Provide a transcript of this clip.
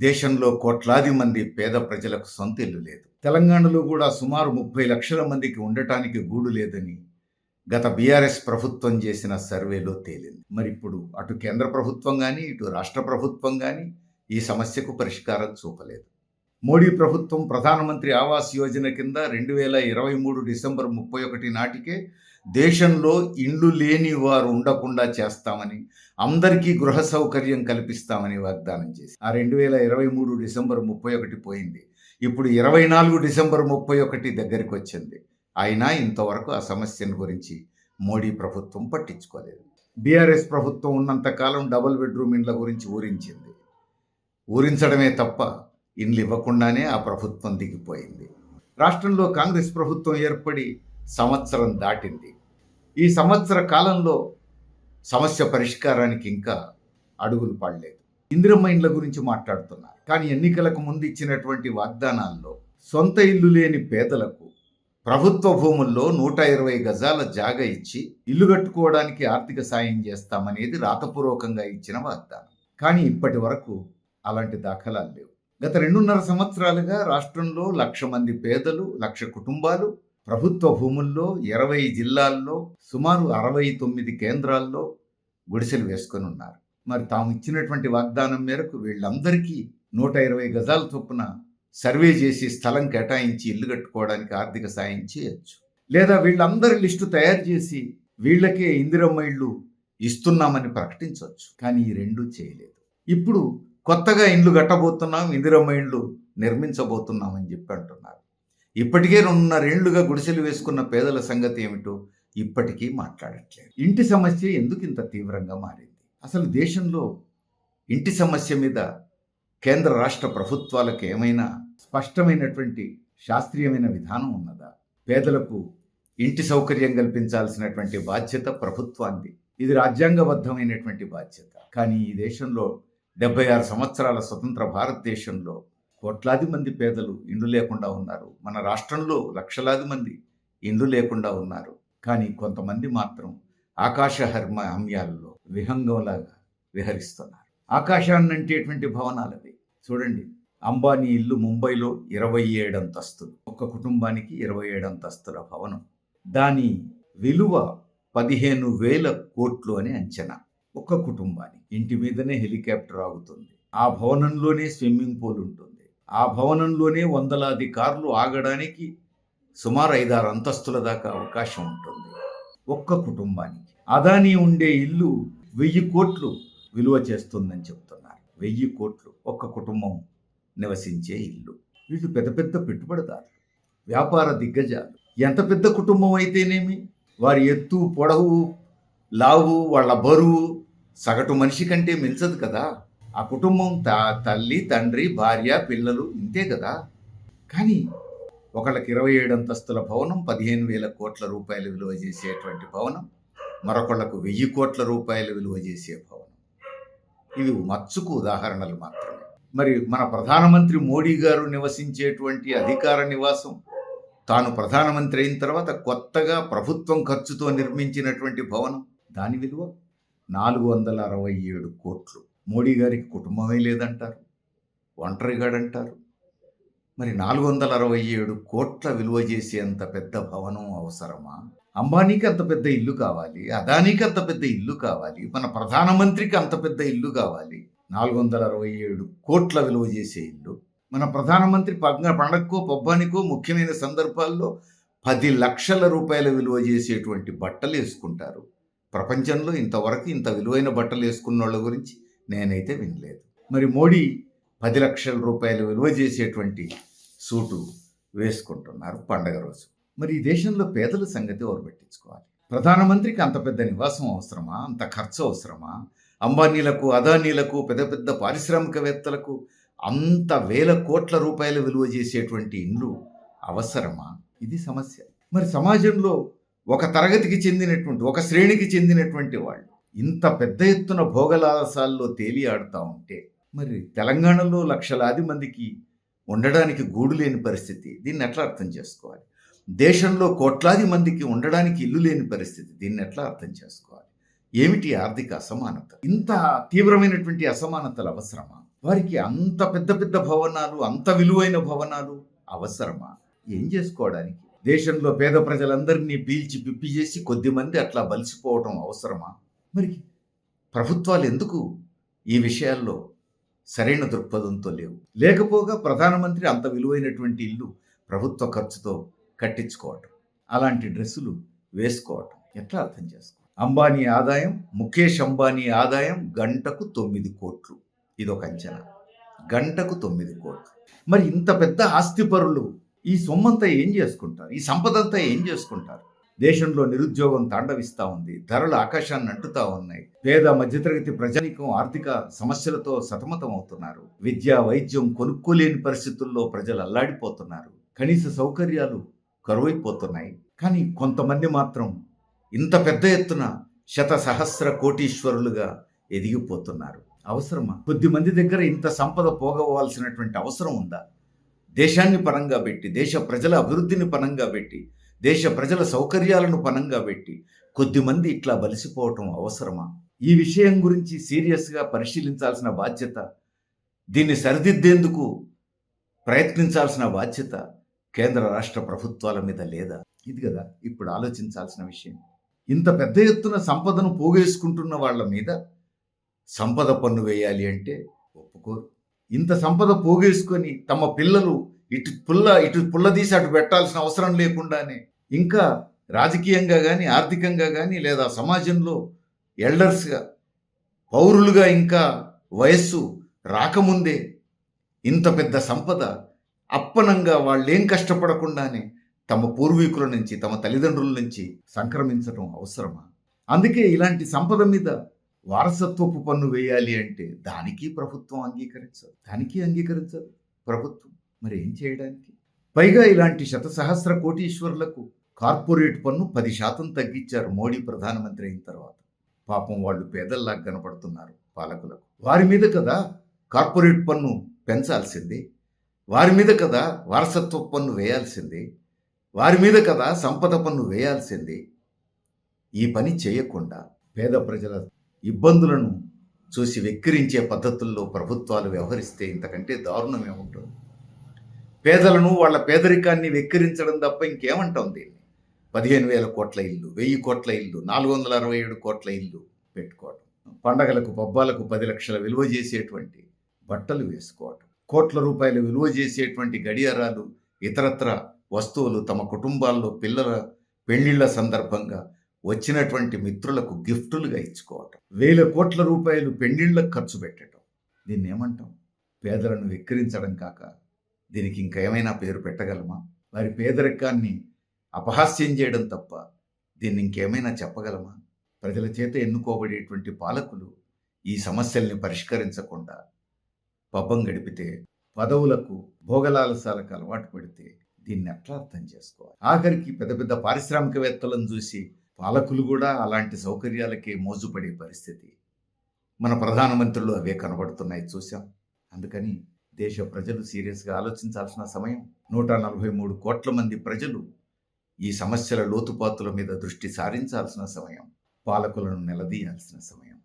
దేశంలో కోట్లాది మంది పేద ప్రజలకు సొంత ఇల్లు లేదు. తెలంగాణలో కూడా సుమారు 30 లక్షల మందికి ఉండటానికి గూడు లేదని గత బీఆర్ఎస్ ప్రభుత్వం చేసిన సర్వేలో తేలింది. మరి ఇప్పుడు అటు కేంద్ర ప్రభుత్వం కానీ ఇటు రాష్ట్ర ప్రభుత్వం కానీ ఈ సమస్యకు పరిష్కారం చూపలేదు. మోడీ ప్రభుత్వం ప్రధానమంత్రి ఆవాస్ యోజన కింద 2023 డిసెంబర్ 31 నాటికే దేశంలో ఇండ్లు లేని వారు ఉండకుండా చేస్తామని, అందరికీ గృహ సౌకర్యం కల్పిస్తామని వాగ్దానం చేసి ఆ 2023 డిసెంబర్ 31 పోయింది. ఇప్పుడు 24 డిసెంబర్ 31 దగ్గరికి వచ్చింది. అయినా ఇంతవరకు ఆ సమస్యను గురించి మోడీ ప్రభుత్వం పట్టించుకోలేదు. బీఆర్ఎస్ ప్రభుత్వం ఉన్నంతకాలం డబుల్ బెడ్రూమ్ ఇండ్ల గురించి ఊరించడమే తప్ప ఇండ్లు ఇవ్వకుండానే ఆ ప్రభుత్వం దిగిపోయింది. రాష్ట్రంలో కాంగ్రెస్ ప్రభుత్వం ఏర్పడి సంవత్సరం దాటింది. ఈ సంవత్సర కాలంలో సమస్య పరిష్కారానికి ఇంకా అడుగులు పడలేదు. ఇందిరమ్మ ఇండ్ల గురించి మాట్లాడుతున్నారు. కానీ ఎన్నికలకు ముందు ఇచ్చినటువంటి వాగ్దానాల్లో సొంత ఇల్లు లేని పేదలకు ప్రభుత్వ భూముల్లో 120 గజాల జాగా ఇచ్చి ఇల్లు కట్టుకోవడానికి ఆర్థిక సాయం చేస్తామనేది రాతపూర్వకంగా ఇచ్చిన వాగ్దానం. కానీ ఇప్పటి వరకు అలాంటి దాఖలాలు లేవు. గత 2.5 సంవత్సరాలుగా రాష్ట్రంలో 1,00,000 మంది పేదలు, 1,00,000 కుటుంబాలు ప్రభుత్వ భూముల్లో 20 జిల్లాల్లో సుమారు 69 కేంద్రాల్లో గుడిసెలు వేసుకొని ఉన్నారు. మరి తాము ఇచ్చినటువంటి వాగ్దానం మేరకు వీళ్ళందరికీ 120 గజాల చొప్పున సర్వే చేసి స్థలం కేటాయించి ఇల్లు కట్టుకోవడానికి ఆర్థిక సాయం చేయొచ్చు. లేదా వీళ్ళందరి లిస్టు తయారు చేసి వీళ్ళకే ఇందిరమ్మ ఇళ్ళు ఇస్తున్నామని ప్రకటించవచ్చు. కానీ ఈ రెండూ చేయలేదు. ఇప్పుడు కొత్తగా ఇండ్లు కట్టబోతున్నాం, ఇందిరమ్మ ఇండ్లు నిర్మించబోతున్నాం అని చెప్పి అంటున్నారు. ఇప్పటికే 2.5 ఏళ్లుగా గుడిసెలు వేసుకున్న పేదల సంగతి ఏమిటో ఇప్పటికీ మాట్లాడట్లేదు. ఇంటి సమస్య ఎందుకు ఇంత తీవ్రంగా మారింది? అసలు దేశంలో ఇంటి సమస్య మీద కేంద్ర రాష్ట్ర ప్రభుత్వాలకు ఏమైనా స్పష్టమైనటువంటి శాస్త్రీయమైన విధానం ఉన్నదా? పేదలకు ఇంటి సౌకర్యం కల్పించాల్సినటువంటి బాధ్యత ప్రభుత్వాన్ని. ఇది రాజ్యాంగబద్ధమైనటువంటి బాధ్యత. కానీ ఈ దేశంలో 76 సంవత్సరాల స్వతంత్ర భారతదేశంలో కోట్లాది మంది పేదలు ఇండ్లు లేకుండా ఉన్నారు. మన రాష్ట్రంలో లక్షలాది మంది ఇండ్లు లేకుండా ఉన్నారు. కానీ కొంతమంది మాత్రం ఆకాశహర్మ్యాలలో విహంగంలాగా విహరిస్తున్నారు. ఆకాశాన్ని అంటేటువంటి భవనాలు అవి. చూడండి, అంబానీ ఇల్లు ముంబైలో 27 అంతస్తులు, ఒక్క కుటుంబానికి 27 అంతస్తుల భవనం. దాని విలువ 15,000 కోట్లు అని అంచనా. ఒక్క కుటుంబానికి. ఇంటి మీదనే హెలికాప్టర్ ఆగుతుంది. ఆ భవనంలోనే స్విమ్మింగ్ పూల్ ఉంటుంది. ఆ భవనంలోనే వందలాది కార్లు ఆగడానికి సుమారు 5-6 అంతస్తుల దాకా అవకాశం ఉంటుంది ఒక్క కుటుంబానికి. అదానీ ఉండే ఇల్లు 1000 కోట్లు విలువ చేస్తుందని చెప్తున్నారు. 1000 కోట్లు ఒక్క కుటుంబం నివసించే ఇల్లు. వీళ్ళు పెద్ద పెద్ద పెట్టుబడిదారులు, వ్యాపార దిగ్గజాలు. ఎంత పెద్ద కుటుంబం అయితేనేమి, వారి ఎత్తు, పొడవు, లావు, వాళ్ళ బరువు సగటు మనిషి కంటే మించదు కదా. ఆ కుటుంబం తల్లి, తండ్రి, భార్య, పిల్లలు ఇంతే కదా. కానీ ఒకళ్ళకి 27 అంతస్తుల భవనం, 15,000 కోట్ల రూపాయలు విలువ చేసేటువంటి భవనం, మరొకళ్ళకు 1000 కోట్ల రూపాయలు విలువ చేసే భవనం. ఇవి మచ్చుకు ఉదాహరణలు మాత్రమే. మరి మన ప్రధానమంత్రి మోడీ గారు నివసించేటువంటి అధికార నివాసం, తాను ప్రధానమంత్రి అయిన తర్వాత కొత్తగా ప్రభుత్వం ఖర్చుతో నిర్మించినటువంటి భవనం, దాని విలువ 467 కోట్లు. మోడీ గారికి కుటుంబమే లేదంటారు, ఒంటరిగాడంటారు. మరి 467 కోట్ల విలువ చేసేంత పెద్ద భవనం అవసరమా? అంబానీకి అంత పెద్ద ఇల్లు కావాలి, అదానీకి అంత పెద్ద ఇల్లు కావాలి, మన ప్రధానమంత్రికి అంత పెద్ద ఇల్లు కావాలి. 467 కోట్ల విలువ చేసే ఇల్లు. మన ప్రధానమంత్రి పండగకో పబ్బానికో ముఖ్యమైన సందర్భాల్లో 10 లక్షల రూపాయల విలువ చేసేటువంటి బట్టలు వేసుకుంటారు. ప్రపంచంలో ఇంతవరకు ఇంత విలువైన బట్టలు వేసుకున్న వాళ్ళ గురించి నేనైతే వినలేదు. మరి మోడీ 10 లక్షల రూపాయలు విలువ చేసేటువంటి సూటు వేసుకుంటున్నారు పండగ రోజు. మరి ఈ దేశంలో పేదల సంగతి ఎవరు పట్టించుకోవాలి? ప్రధానమంత్రికి అంత పెద్ద నివాసం అవసరమా? అంత ఖర్చు అవసరమా? అంబానీలకు, అదానీలకు, పెద్ద పెద్ద పారిశ్రామికవేత్తలకు అంత 1000 కోట్ల రూపాయల విలువ చేసేటువంటి ఇండ్లు అవసరమా? ఇది సమస్య. మరి సమాజంలో ఒక తరగతికి చెందినటువంటి, ఒక శ్రేణికి చెందినటువంటి వాళ్ళు ఇంత పెద్ద ఎత్తున భోగలాలసాల్లో తేలి ఆడుతూ ఉంటే, మరి తెలంగాణలో లక్షలాది మందికి ఉండడానికి గూడు లేని పరిస్థితి, దీన్ని ఎట్లా అర్థం చేసుకోవాలి? దేశంలో కోట్లాది మందికి ఉండడానికి ఇల్లు లేని పరిస్థితి, దీన్ని ఎట్లా అర్థం చేసుకోవాలి? ఏమిటి ఆర్థిక అసమానత? ఇంత తీవ్రమైనటువంటి అసమానతలు అవసరమా? వారికి అంత పెద్ద పెద్ద భవనాలు, అంత విలువైన భవనాలు అవసరమా? ఏం చేసుకోవడానికి? దేశంలో పేద ప్రజలందరినీ పీల్చి పిప్పి చేసి కొద్దిమంది అట్లా బలిసిపోవటం అవసరమా? మరి ప్రభుత్వాలు ఎందుకు ఈ విషయాల్లో సరైన దృక్పథంతో లేవు? లేకపోగా ప్రధానమంత్రి అంత విలువైనటువంటి ఇల్లు ప్రభుత్వ ఖర్చుతో కట్టించుకోవటం, అలాంటి డ్రెస్సులు వేసుకోవటం ఎట్లా అర్థం చేసుకో? అంబానీ ఆదాయం, ముఖేష్ అంబానీ ఆదాయం గంటకు 9 కోట్లు. ఇదొక అంచనా. గంటకు 9 కోట్లు. మరి ఇంత పెద్ద ఆస్తిపరులు ఈ సొమ్మంతా ఏం చేసుకుంటారు? ఈ సంపదంతా ఏం చేసుకుంటారు? దేశంలో నిరుద్యోగం తాండవిస్తా ఉంది. ధరలు ఆకాశాన్ని అంటుతా ఉన్నాయి. పేద మధ్యతరగతి ప్రజానీకం ఆర్థిక సమస్యలతో సతమతం అవుతున్నారు. విద్య, వైద్యం కొనుక్కోలేని పరిస్థితుల్లో ప్రజలు అల్లాడిపోతున్నారు. కనీస సౌకర్యాలు కరువైపోతున్నాయి. కానీ కొంతమంది మాత్రం ఇంత పెద్ద ఎత్తున శతసహస్ర కోటీశ్వరులుగా ఎదిగిపోతున్నారు. అవసరమా? కొద్దిమంది దగ్గర ఇంత సంపద పోగవలసినటువంటి అవసరం ఉందా? దేశాన్ని పనంగా పెట్టి, దేశ ప్రజల అభివృద్ధిని పనంగా పెట్టి, దేశ ప్రజల సౌకర్యాలను పనంగా పెట్టి కొద్దిమంది ఇట్లా బలిసిపోవటం అవసరమా? ఈ విషయం గురించి సీరియస్గా పరిశీలించాల్సిన బాధ్యత, దీన్ని సరిదిద్దేందుకు ప్రయత్నించాల్సిన బాధ్యత కేంద్ర రాష్ట్ర ప్రభుత్వాల మీద లేదా? ఇది కదా ఇప్పుడు ఆలోచించాల్సిన విషయం. ఇంత పెద్ద ఎత్తున సంపదను పోగేసుకుంటున్న వాళ్ళ మీద సంపద పన్ను వేయాలి అంటే ఒప్పుకోరు. ఇంత సంపద పోగేసుకొని తమ పిల్లలు ఇటు పుల్ల తీసి అటు పెట్టాల్సిన అవసరం లేకుండానే ఇంకా రాజకీయంగా కానీ, ఆర్థికంగా కానీ, లేదా సమాజంలో ఎల్డర్స్గా, పౌరులుగా ఇంకా వయస్సు రాకముందే ఇంత పెద్ద సంపద అప్పనంగా వాళ్ళేం కష్టపడకుండానే తమ పూర్వీకుల నుంచి, తమ తల్లిదండ్రుల నుంచి సంక్రమించడం అవసరమా? అందుకే ఇలాంటి సంపద మీద వారసత్వపు పన్ను వేయాలి అంటే దానికి ప్రభుత్వం అంగీకరించదు ప్రభుత్వం. మరి ఏం చేయడానికి? పైగా ఇలాంటి శతసహస్ర కోటీశ్వరులకు కార్పొరేట్ పన్ను 10% తగ్గించారు మోడీ ప్రధానమంత్రి అయిన తర్వాత. పాపం వాళ్ళు పేదల్లా కనపడుతున్నారు పాలకులకు. వారి మీద కదా కార్పొరేట్ పన్ను పెంచాల్సింది, వారి మీద కదా వారసత్వ పన్ను వేయాల్సింది, వారి మీద కదా సంపద పన్ను వేయాల్సింది. ఈ పని చేయకుండా పేద ప్రజల ఇబ్బందులను చూసి వెక్కిరించే పద్ధతుల్లో ప్రభుత్వాలు వ్యవహరిస్తే ఇంతకంటే దారుణం ఏముంటుంది? పేదలను, వాళ్ళ పేదరికాన్ని వెక్కిరించడం తప్ప ఇంకేమంటాం దీన్ని? 15,000 కోట్ల ఇల్లు, 1000 కోట్ల ఇల్లు, 467 కోట్ల ఇల్లు పెట్టుకోవటం, పండగలకు పబ్బాలకు 10 లక్షల విలువ చేసేటువంటి బట్టలు వేసుకోవటం, కోట్ల రూపాయల విలువ చేసేటువంటి గడియారాలు, ఇతరత్ర వస్తువులు తమ కుటుంబాల్లో పిల్లల పెళ్లిళ్ల సందర్భంగా వచ్చినటువంటి మిత్రులకు గిఫ్టులుగా ఇచ్చుకోవటం, 1000 కోట్ల రూపాయలు పెళ్లిళ్లకు ఖర్చు పెట్టడం. దీన్ని ఏమంటాం? పేదలను వెక్కిరించడం కాక దీనికి ఇంకేమైనా పేరు పెట్టగలమా? వారి పేదరికాన్ని అపహాస్యం చేయడం తప్ప దీన్ని ఇంకేమైనా చెప్పగలమా? ప్రజల చేత ఎన్నుకోబడేటువంటి పాలకులు ఈ సమస్యల్ని పరిష్కరించకుండా పబ్బం గడిపితే, పదవులకు భోగలాలసాలకు అలవాటు పడితే దీన్ని ఎట్లా అర్థం చేసుకోవాలి? ఆఖరికి పెద్ద పెద్ద పారిశ్రామికవేత్తలను చూసి పాలకులు కూడా అలాంటి సౌకర్యాలకే మోజుపడే పరిస్థితి మన ప్రధానమంత్రులు అవే కనబడుతున్నాయి, చూసాం. అందుకని దేశ ప్రజలు సీరియస్గా ఆలోచించాల్సిన సమయం. 143 కోట్ల మంది ప్రజలు ఈ సమస్యల లోతుపాతుల మీద దృష్టి సారించాల్సిన సమయం. పాలకులను నిలదీయాల్సిన సమయం.